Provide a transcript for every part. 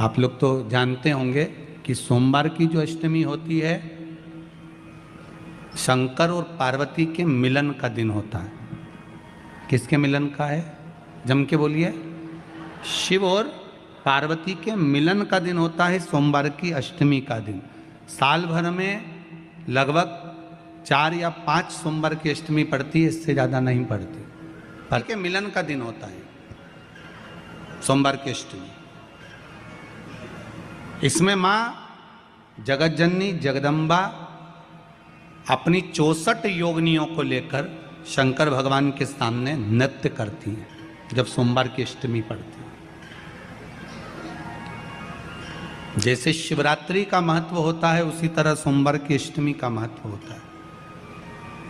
आप लोग तो जानते होंगे कि सोमवार की जो अष्टमी होती है शंकर और पार्वती के मिलन का दिन होता है। किसके मिलन का है? जम के बोलिए। शिव और पार्वती के मिलन का दिन होता है सोमवार की अष्टमी का दिन। साल भर में लगभग 4 या 5 सोमवार की अष्टमी पड़ती है, इससे ज़्यादा नहीं पड़ती। पर के मिलन का दिन होता है सोमवार की अष्टमी। इसमें माँ जगत जननी जगदम्बा अपनी 64 योगिनियों को लेकर शंकर भगवान के सामने नृत्य करती हैं जब सोमवार की अष्टमी पड़ती है। जैसे शिवरात्रि का महत्व होता है उसी तरह सोमवार की अष्टमी का महत्व होता है।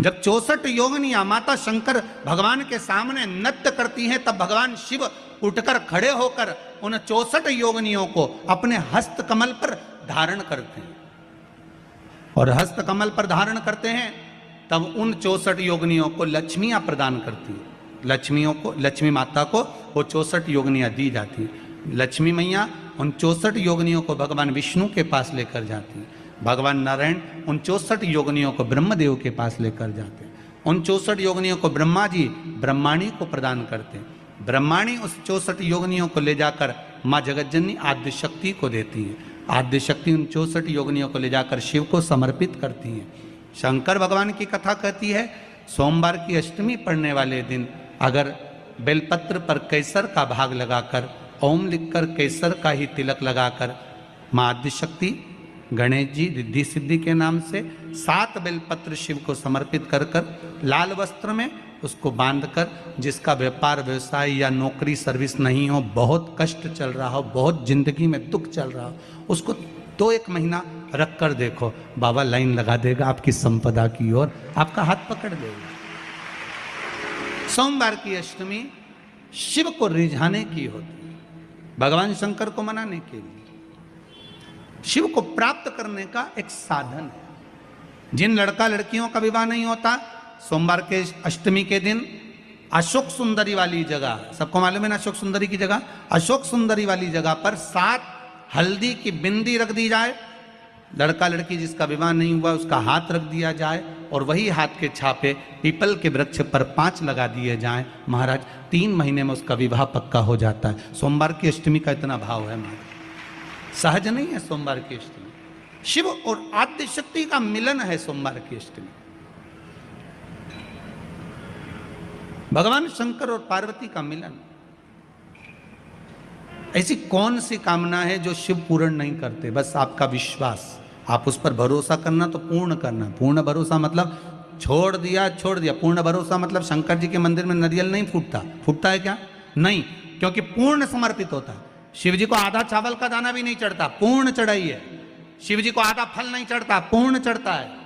जब 64 योगिनियां माता शंकर भगवान के सामने नृत्य करती हैं तब भगवान शिव उठकर खड़े होकर उन 64 योगिनियों को अपने हस्त कमल पर धारण करते हैं। और हस्त कमल पर धारण करते हैं तब उन 64 योगिनियों को लक्ष्मियां प्रदान करती है। लक्ष्मियों को, लक्ष्मी माता को वो 64 योगिनियां दी जाती है। लक्ष्मी मैया उन 64 योगिनियों को भगवान विष्णु के पास लेकर जाती है। भगवान नारायण उन 64 योगिनियों को ब्रह्मदेव के पास लेकर जाते हैं। उन 64 योगिनियों को ब्रह्मा जी ब्रह्माणी को प्रदान करते हैं। ब्रह्माणी उस 64 योगिनियों को ले जाकर माँ जगतजननी आद्य शक्ति को देती है। आद्य शक्ति उन 64 योगिनियों को ले जाकर शिव को समर्पित करती है। शंकर भगवान की कथा कहती है सोमवार की अष्टमी पड़ने वाले दिन अगर बेलपत्र पर केसर का भाग लगाकर ओम लिखकर केसर का ही तिलक लगाकर माँ आद्य शक्ति गणेश जी रिद्धि सिद्धि के नाम से 7 बेलपत्र शिव को समर्पित कर कर लाल वस्त्र में उसको बांधकर, जिसका व्यापार व्यवसाय या नौकरी सर्विस नहीं हो, बहुत कष्ट चल रहा हो, बहुत जिंदगी में दुख चल रहा हो, उसको 2-1 महीना रख कर देखो, बाबा लाइन लगा देगा आपकी संपदा की ओर, आपका हाथ पकड़ देगा। सोमवार की अष्टमी शिव को रिझाने की होती है, भगवान शंकर को मनाने के लिए, शिव को प्राप्त करने का एक साधन है। जिन लड़का लड़कियों का विवाह नहीं होता सोमवार के अष्टमी के दिन अशोक सुंदरी वाली जगह, सबको मालूम है ना अशोक सुंदरी की जगह, अशोक सुंदरी वाली जगह पर 7 हल्दी की बिंदी रख दी जाए। लड़का लड़की जिसका विवाह नहीं हुआ उसका हाथ रख दिया जाए और वही हाथ के छापे पीपल के वृक्ष पर 5 लगा दिए जाएं। महाराज 3 महीने में उसका विवाह पक्का हो जाता है। सोमवार की अष्टमी का इतना भाव है महाराज, सहज नहीं है सोमवार की अष्टमी। शिव और आद्य शक्ति का मिलन है सोमवार की अष्टमी। भगवान शंकर और पार्वती का मिलन। ऐसी कौन सी कामना है जो शिव पूर्ण नहीं करते? बस आपका विश्वास, आप उस पर भरोसा करना तो पूर्ण करना। पूर्ण भरोसा मतलब छोड़ दिया छोड़ दिया। पूर्ण भरोसा मतलब शंकर जी के मंदिर में नारियल नहीं फूटता, फूटता है क्या? नहीं, क्योंकि पूर्ण समर्पित होता है। शिव जी को आधा चावल का दाना भी नहीं चढ़ता, पूर्ण चढ़ाई है। शिव जी को आधा फल नहीं चढ़ता, पूर्ण चढ़ता है।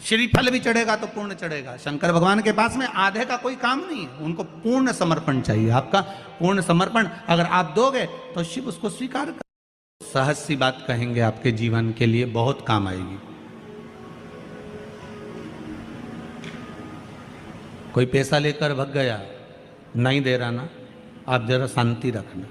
श्रीफल भी चढ़ेगा तो पूर्ण चढ़ेगा। शंकर भगवान के पास में आधे का कोई काम नहीं है, उनको पूर्ण समर्पण चाहिए। आपका पूर्ण समर्पण अगर आप दोगे तो शिव उसको स्वीकार कर। सहज सी बात कहेंगे, आपके जीवन के लिए बहुत काम आएगी। कोई पैसा लेकर भग गया, नहीं दे रहा ना, आप जरा शांति रखना,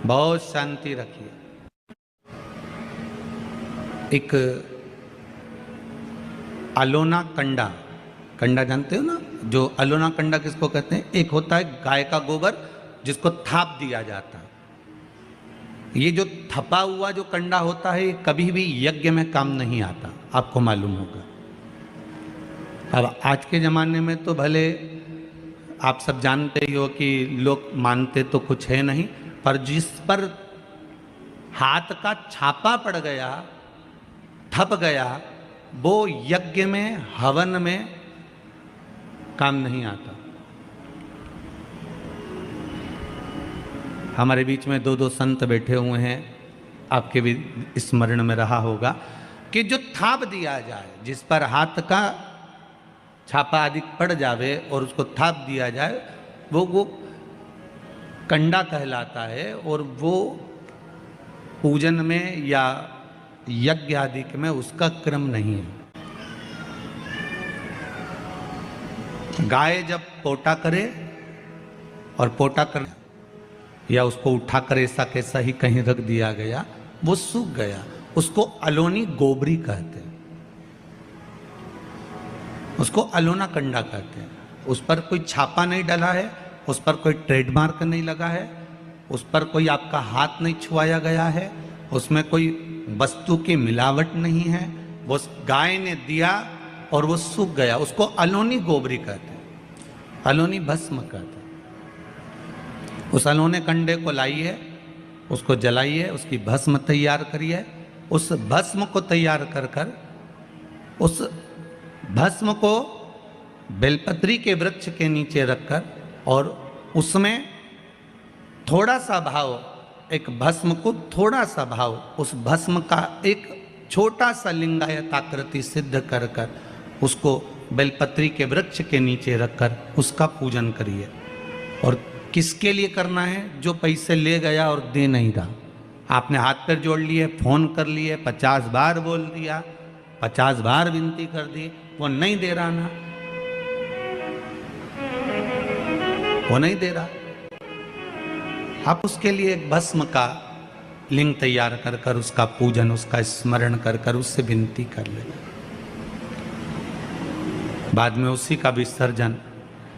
बहुत शांति रखिए। एक अलोना कंडा, कंडा जानते हो ना, जो अलोना कंडा किसको कहते हैं? एक होता है गाय का गोबर जिसको थाप दिया जाता है। ये जो थपा हुआ जो कंडा होता है ये कभी भी यज्ञ में काम नहीं आता, आपको मालूम होगा। अब आज के ज़माने में तो भले आप सब जानते ही हो कि लोग मानते तो कुछ है नहीं, पर जिस पर हाथ का छापा पड़ गया, थप गया, वो यज्ञ में हवन में काम नहीं आता। हमारे बीच में 2 संत बैठे हुए हैं, आपके भी स्मरण में रहा होगा कि जो थाप दिया जाए, जिस पर हाथ का छापा अधिक पड़ जावे और उसको थाप दिया जाए, वो कंडा कहलाता है। और वो पूजन में या यज्ञ आदि में उसका क्रम नहीं है। गाय जब पोटा करे और पोटा कर या उसको उठाकर ऐसा कैसा ही कहीं रख दिया गया, वो सूख गया। उसको अलोनी गोबरी कहते हैं, उसको अलोना कंडा कहते हैं। उस पर कोई छापा नहीं डला है, उस पर कोई ट्रेडमार्क नहीं लगा है, उस पर कोई आपका हाथ नहीं छुआया गया है, उसमें कोई वस्तु की मिलावट नहीं है। वो गाय ने दिया और वो सूख गया, उसको अलोनी गोबरी कहते हैं, अलोनी भस्म कहते हैं। उस अलोने कंडे को लाइए, उसको जलाइए, उसकी भस्म तैयार करिए। उस भस्म को तैयार कर कर उस भस्म को बेलपत्री के वृक्ष के नीचे रखकर और उसमें थोड़ा सा भाव, एक भस्म को थोड़ा सा भाव, उस भस्म का एक छोटा सा लिंगायत आकृति सिद्ध कर कर उसको बेलपत्री के वृक्ष के नीचे रखकर उसका पूजन करिए। और किसके लिए करना है? जो पैसे ले गया और दे नहीं रहा। आपने हाथ पैर जोड़ लिए, फोन कर लिए, 50 बार बोल दिया, 50 बार विनती कर दी, वो नहीं दे रहा ना, वो नहीं दे रहा। आप उसके लिए एक भस्म का लिंग तैयार कर कर उसका पूजन, उसका स्मरण कर कर उससे विनती कर ले। बाद में उसी का विसर्जन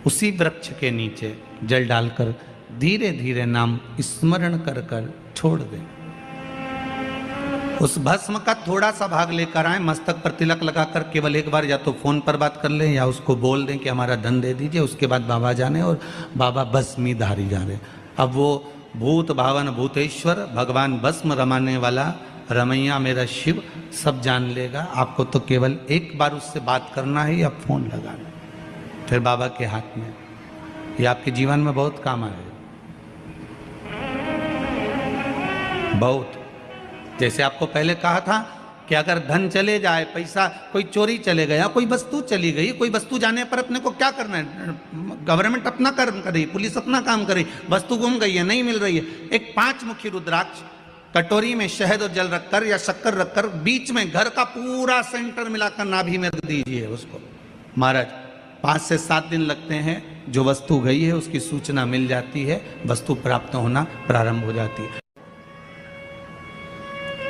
उसी वृक्ष के नीचे जल डालकर धीरे धीरे नाम स्मरण कर कर छोड़ दें। उस भस्म का थोड़ा सा भाग लेकर आए, मस्तक पर तिलक लगाकर केवल एक बार या तो फोन पर बात कर लें या उसको बोल दें कि हमारा धन दे दीजिए। उसके बाद बाबा जाने और बाबा भस्मी धारी जा रहे। अब वो भूत भावन भूतेश्वर भगवान भस्म रमाने वाला रमैया मेरा शिव सब जान लेगा। आपको तो केवल एक बार उससे बात करना है या फोन लगाना, फिर बाबा के हाथ में। ये आपके जीवन में बहुत काम आएगा, बहुत। जैसे आपको पहले कहा था कि अगर धन चले जाए, पैसा कोई चोरी चले गया, कोई वस्तु चली गई, कोई वस्तु जाने पर अपने को क्या करना है? गवर्नमेंट अपना कर्म कर रही, पुलिस अपना काम कर रही, वस्तु गुम गई है, नहीं मिल रही है। एक 5 मुखी रुद्राक्ष कटोरी में शहद और जल रखकर या शक्कर रखकर बीच में घर का पूरा सेंटर मिलाकर नाभि में रख दीजिए उसको। महाराज 5 से 7 दिन लगते हैं, जो वस्तु गई है उसकी सूचना मिल जाती है, वस्तु प्राप्त होना प्रारंभ हो जाती है।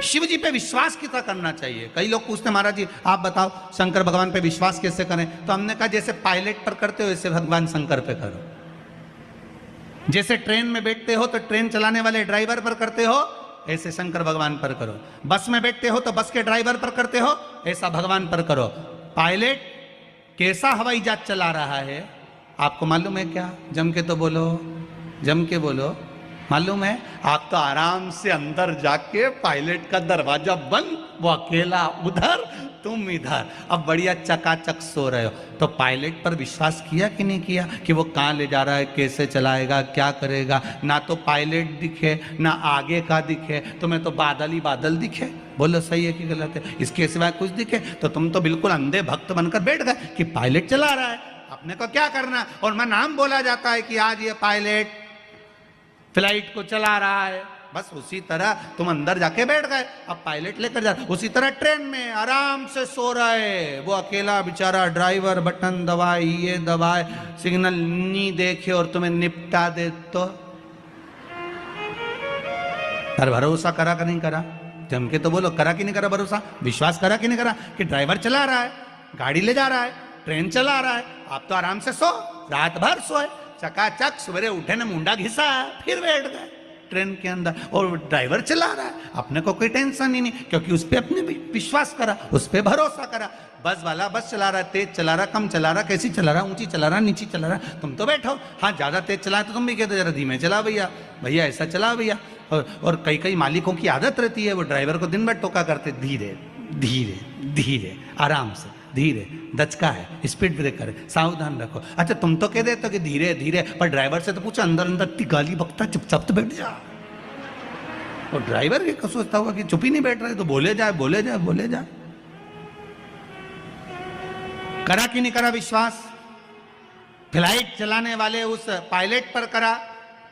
शिव जी पे विश्वास कितना करना चाहिए? कई लोग पूछते हैं महाराज जी आप बताओ शंकर भगवान पे विश्वास कैसे करें? तो हमने कहा जैसे पायलट पर करते हो वैसे भगवान शंकर पे करो। जैसे ट्रेन में बैठते हो तो ट्रेन चलाने वाले ड्राइवर पर करते हो, ऐसे शंकर भगवान पर करो। बस में बैठते हो तो बस के ड्राइवर पर करते हो, ऐसा भगवान पर करो। पायलट कैसा हवाई जहाज चला रहा है आपको मालूम है क्या? जम के तो बोलो, जम के बोलो। मालूम है? आप तो आराम से अंदर जाके पायलट का दरवाजा बंद, वो अकेला उधर, तुम इधर, अब बढ़िया चकाचक सो रहे हो। तो पायलट पर विश्वास किया कि नहीं किया कि वो कहाँ ले जा रहा है, कैसे चलाएगा, क्या करेगा? ना तो पायलट दिखे ना आगे का दिखे, तुम्हें तो बादल ही बादल दिखे। बोलो सही है कि गलत है? इसके सिवाय कुछ दिखे तो तुम तो बिल्कुल अंधे भक्त बनकर बैठ गए कि पायलट चला रहा है, अपने को क्या करना। और मैं नाम बोला जाता है कि आज ये पायलट फ्लाइट को चला रहा है, बस उसी तरह तुम अंदर जाके बैठ गए, अब पायलट लेकर जा। उसी तरह ट्रेन में आराम से सो रहा है वो अकेला बेचारा ड्राइवर, बटन दबाए, ये दबाए, सिग्नल नहीं देखे और तुम्हें निपटा दे तो पर भरोसा करा कि नहीं करा? जम के तो बोलो, करा कि नहीं करा भरोसा? विश्वास करा कि नहीं करा कि ड्राइवर चला रहा है, गाड़ी ले जा रहा है, ट्रेन चला रहा है, आप तो आराम से सो, रात भर सोए, चकाचक सवेरे उठे ना मुंडा घिसा फिर बैठ गए ट्रेन के अंदर, और ड्राइवर चला रहा है, अपने को कोई टेंशन ही नहीं, क्योंकि उस पर अपने विश्वास करा, उस पर भरोसा करा। बस वाला बस चला रहा है, तेज चला रहा, कम चला रहा, कैसी चला रहा, ऊंची चला रहा, नीची चला रहा, तुम तो बैठो। हाँ ज्यादा तेज चला तो तुम भी कहते जरा धीमे चला भैया, भैया ऐसा चला भैया। और कई कई मालिकों की आदत रहती है, वो ड्राइवर को दिन भर टोका करते, धीरे धीरे धीरे, आराम से, धीरे, दचका है, स्पीड ब्रेकर है, सावधान रखो। अच्छा तुम तो कह देते हो कि धीरे धीरे, पर ड्राइवर से तो पूछो, अंदर अंदर इतनी गाली बकता, चुपचाप तो बैठ जा। और ड्राइवर ये सोचता होगा कि चुप ही नहीं बैठ रहे, तो बोले जाए बोले जाए बोले जाए। करा कि नहीं करा विश्वास? फ्लाइट चलाने वाले उस पायलट पर करा,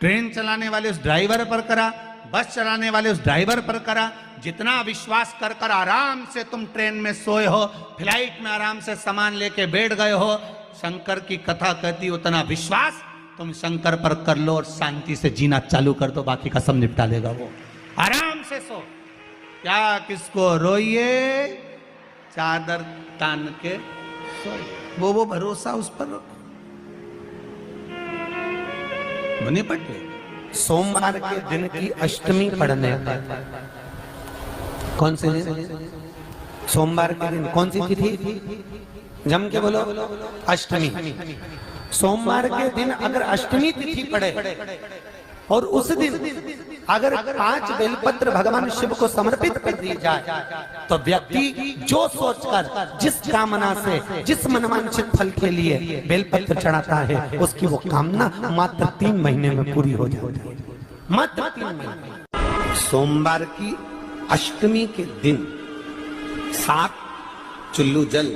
ट्रेन चलाने वाले उस ड्राइवर पर करा, बस चलाने वाले उस ड्राइवर पर करा। जितना विश्वास कर कर आराम से तुम ट्रेन में सोए हो, फ्लाइट में आराम से सामान लेके बैठ गए हो, शंकर की कथा कहती उतना विश्वास तुम शंकर पर कर लो और शांति से जीना चालू कर दो, बाकी का सब निपटा लेगा वो। आराम से सो, क्या किसको रोइए, चादर तान के सोइए। वो भरोसा उस पर रखो, बने पटे। सोमवार के दिन की अष्टमी पढ़ने पर, कौन से दिन? सोमवार के दिन कौन सी तिथि? जम के बोलो, अष्टमी। सोमवार के दिन अगर अष्टमी तिथि पड़े और उस दिन अगर 5 बेलपत्र भगवान शिव को समर्पित कर दी जाए तो व्यक्ति जो सोचकर, जिस कामना से, जिस मनवांछित फल के लिए बेलपत्र चढ़ाता है, उसकी वो कामना मात्र 3 महीने में पूरी हो जाती है। मात्र 3 महीने। सोमवार की अष्टमी के दिन 7 चुल्लू जल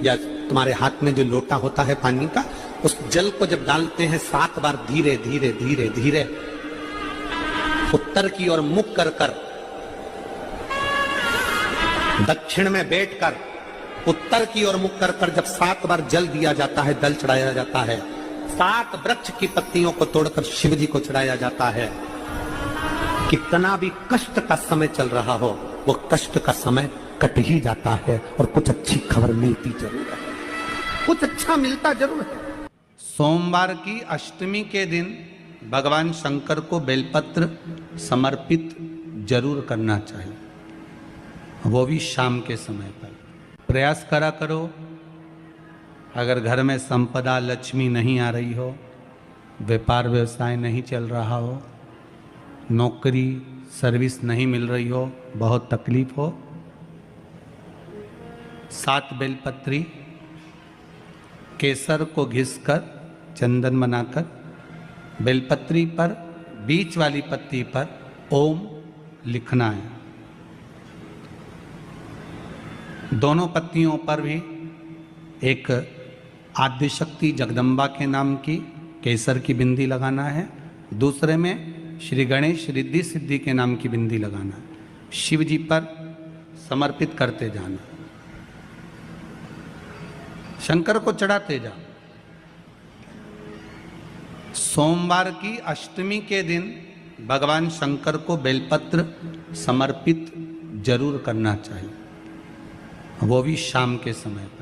या तुम्हारे हाथ में जो लोटा होता है पानी का, उस जल को जब डालते हैं 7 बार धीरे धीरे धीरे धीरे उत्तर की ओर मुख कर कर, दक्षिण में बैठकर उत्तर की ओर मुख कर कर जब 7 बार जल दिया जाता है, जल चढ़ाया जाता है, 7 वृक्ष की पत्तियों को तोड़कर शिव जी को चढ़ाया जाता है। कितना भी कष्ट का समय चल रहा हो, वो कष्ट का समय कट ही जाता है और कुछ अच्छी खबर मिलती जरूर है, कुछ अच्छा मिलता जरूर है। सोमवार की अष्टमी के दिन भगवान शंकर को बेलपत्र समर्पित जरूर करना चाहिए, वो भी शाम के समय पर। प्रयास करा करो, अगर घर में संपदा लक्ष्मी नहीं आ रही हो, व्यापार व्यवसाय नहीं चल रहा हो, नौकरी सर्विस नहीं मिल रही हो, बहुत तकलीफ हो, 7 बेलपत्री केसर को घिसकर चंदन बनाकर बेलपत्री पर बीच वाली पत्ती पर ओम लिखना है। दोनों पत्तियों पर भी एक आद्यशक्ति जगदम्बा के नाम की केसर की बिंदी लगाना है, दूसरे में श्री गणेश रिद्धि सिद्धि के नाम की बिंदी लगाना है। शिव जी पर समर्पित करते जाना, शंकर को चढ़ाते जा। सोमवार की अष्टमी के दिन भगवान शंकर को बेलपत्र समर्पित जरूर करना चाहिए, वो भी शाम के समय पर।